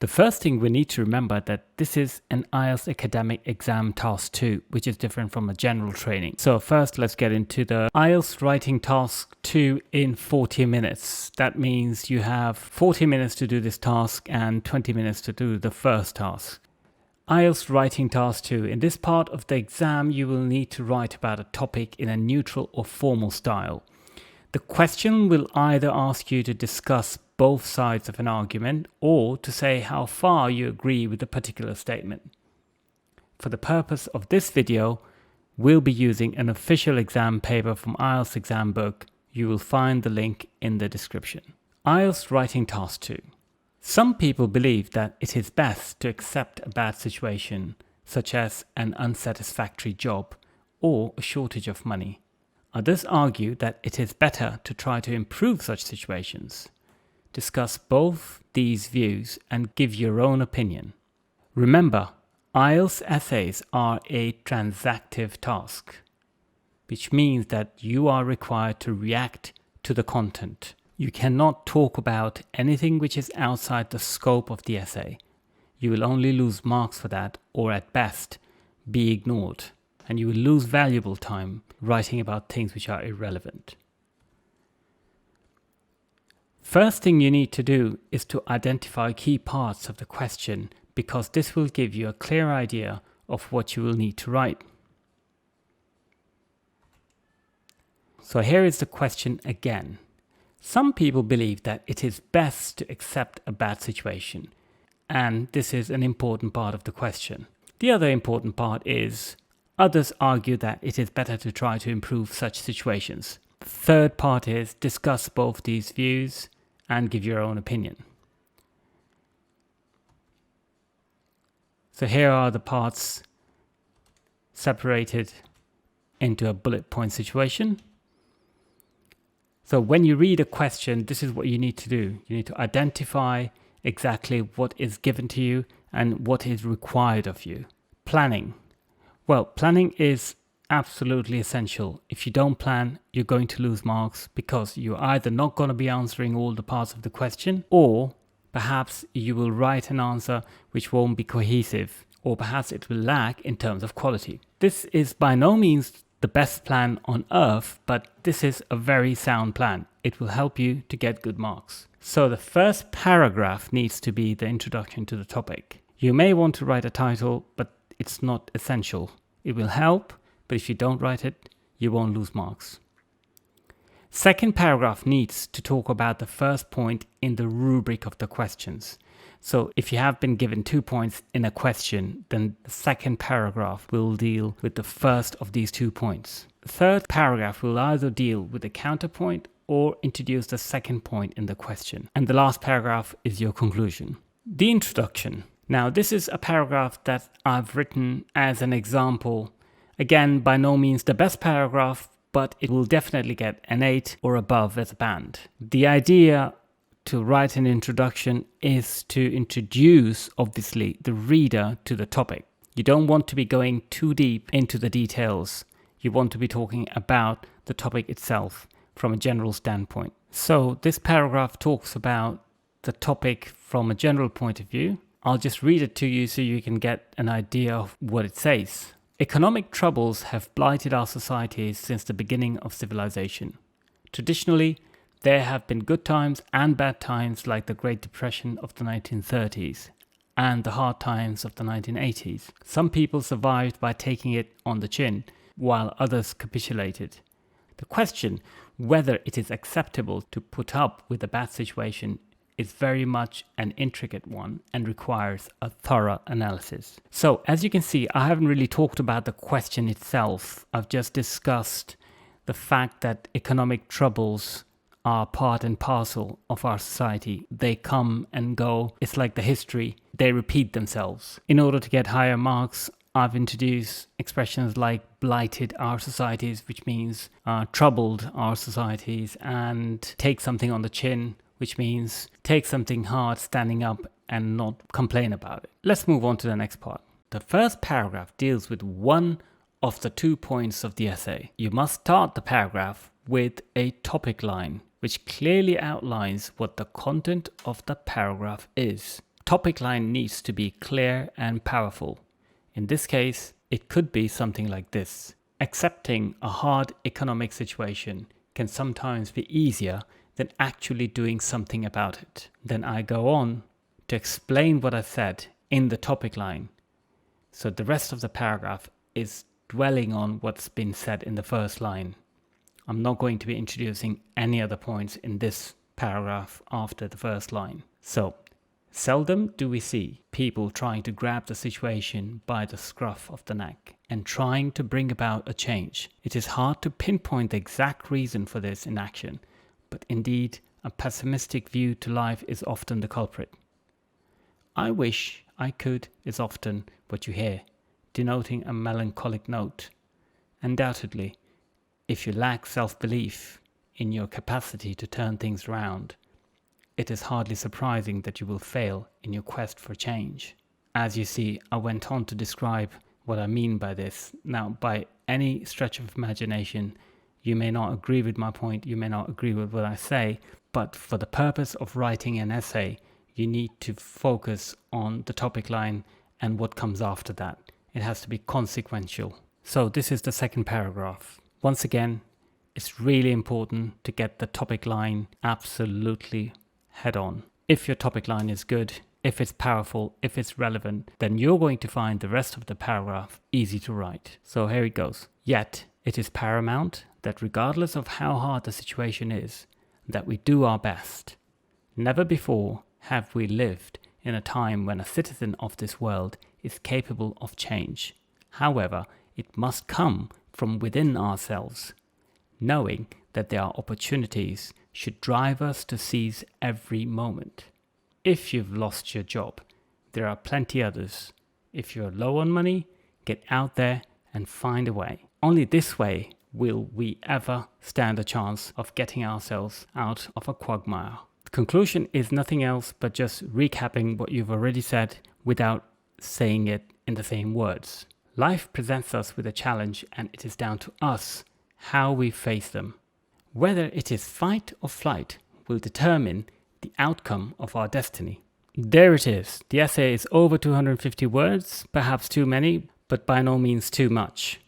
The first thing we need to remember that this is an IELTS Academic Exam Task 2, which is different from a general training. So first, let's get into the IELTS Writing Task 2 in 40 minutes. That means you have 40 minutes to do this task and 20 minutes to do the first task. IELTS Writing Task 2. In this part of the exam, you will need to write about a topic in a neutral or formal style. The question will either ask you to discuss both sides of an argument or to say how far you agree with a particular statement. For the purpose of this video, we'll be using an official exam paper from IELTS Exam Book. You will find the link in the description. IELTS Writing Task 2. Some people believe that it is best to accept a bad situation, such as an unsatisfactory job or a shortage of money. Others argue that it is better to try to improve such situations. Discuss both these views and give your own opinion. Remember, IELTS essays are a transactive task, which means that you are required to react to the content. You cannot talk about anything which is outside the scope of the essay. You will only lose marks for that, or at best, be ignored, and you will lose valuable time writing about things which are irrelevant. First thing you need to do is to identify key parts of the question, because this will give you a clear idea of what you will need to write. So here is the question again. Some people believe that it is best to accept a bad situation, and this is an important part of the question. The other important part is others argue that it is better to try to improve such situations. The third part is discuss both these views and give your own opinion. So here are the parts separated into a bullet point situation. So when you read a question, this is what you need to do. You need to identify exactly what is given to you and what is required of you. Planning. Well, planning is absolutely essential. If you don't plan, you're going to lose marks because you're either not going to be answering all the parts of the question, or perhaps you will write an answer which won't be cohesive, or perhaps it will lack in terms of quality. This is by no means the best plan on earth, but this is a very sound plan. It will help you to get good marks. So the first paragraph needs to be the introduction to the topic. You may want to write a title, but it's not essential. It will help, but if you don't write it, you won't lose marks. Second paragraph needs to talk about the first point in the rubric of the questions. So if you have been given 2 points in a question, then the second paragraph will deal with the first of these 2 points. The third paragraph will either deal with the counterpoint or introduce the second point in the question. And the last paragraph is your conclusion. The introduction. Now, this is a paragraph that I've written as an example. Again, by no means the best paragraph, but it will definitely get an 8 or above as a band. The idea to write an introduction is to introduce, obviously, the reader to the topic. You don't want to be going too deep into the details. You want to be talking about the topic itself from a general standpoint. So this paragraph talks about the topic from a general point of view. I'll just read it to you so you can get an idea of what it says. Economic troubles have blighted our societies since the beginning of civilization. Traditionally, there have been good times and bad times like the Great Depression of the 1930s and the hard times of the 1980s. Some people survived by taking it on the chin, while others capitulated. The question whether it is acceptable to put up with a bad situation is very much an intricate one and requires a thorough analysis. So as you can see, I haven't really talked about the question itself. I've just discussed the fact that economic troubles are part and parcel of our society. They come and go. It's like the history. They repeat themselves. In order to get higher marks, I've introduced expressions like blighted our societies, which means troubled our societies, and take something on the chin, which means take something hard, standing up and not complain about it. Let's move on to the next part. The first paragraph deals with one of the 2 points of the essay. You must start the paragraph with a topic line, which clearly outlines what the content of the paragraph is. topic line needs to be clear and powerful. In this case, it could be something like this. Accepting a hard economic situation can sometimes be easier than actually doing something about it. Then I go on to explain what I said in the topic line. So the rest of the paragraph is dwelling on what's been said in the first line. I'm not going to be introducing any other points in this paragraph after the first line. So, seldom do we see people trying to grab the situation by the scruff of the neck and trying to bring about a change. It is hard to pinpoint the exact reason for this inaction, but indeed, a pessimistic view to life is often the culprit. I wish I could is often what you hear, denoting a melancholic note. Undoubtedly, if you lack self-belief in your capacity to turn things around, it is hardly surprising that you will fail in your quest for change. As you see, I went on to describe what I mean by this. Now, by any stretch of imagination, you may not agree with my point, you may not agree with what I say, but for the purpose of writing an essay, you need to focus on the topic line and what comes after that. It has to be consequential. So this is the second paragraph. Once again, it's really important to get the topic line absolutely head on. If your topic line is good, if it's powerful, if it's relevant, then you're going to find the rest of the paragraph easy to write. So here it goes. Yet, it is paramount that regardless of how hard the situation is, that we do our best. Never before have we lived in a time when a citizen of this world is capable of change. However, it must come from within ourselves. Knowing that there are opportunities should drive us to seize every moment. If you've lost your job, there are plenty others. If you're low on money, get out there and find a way. Only this way will we ever stand a chance of getting ourselves out of a quagmire. The conclusion is nothing else but just recapping what you've already said without saying it in the same words. Life presents us with a challenge, and it is down to us how we face them. Whether it is fight or flight will determine the outcome of our destiny. There it is. The essay is over 250 words, perhaps too many, but by no means too much.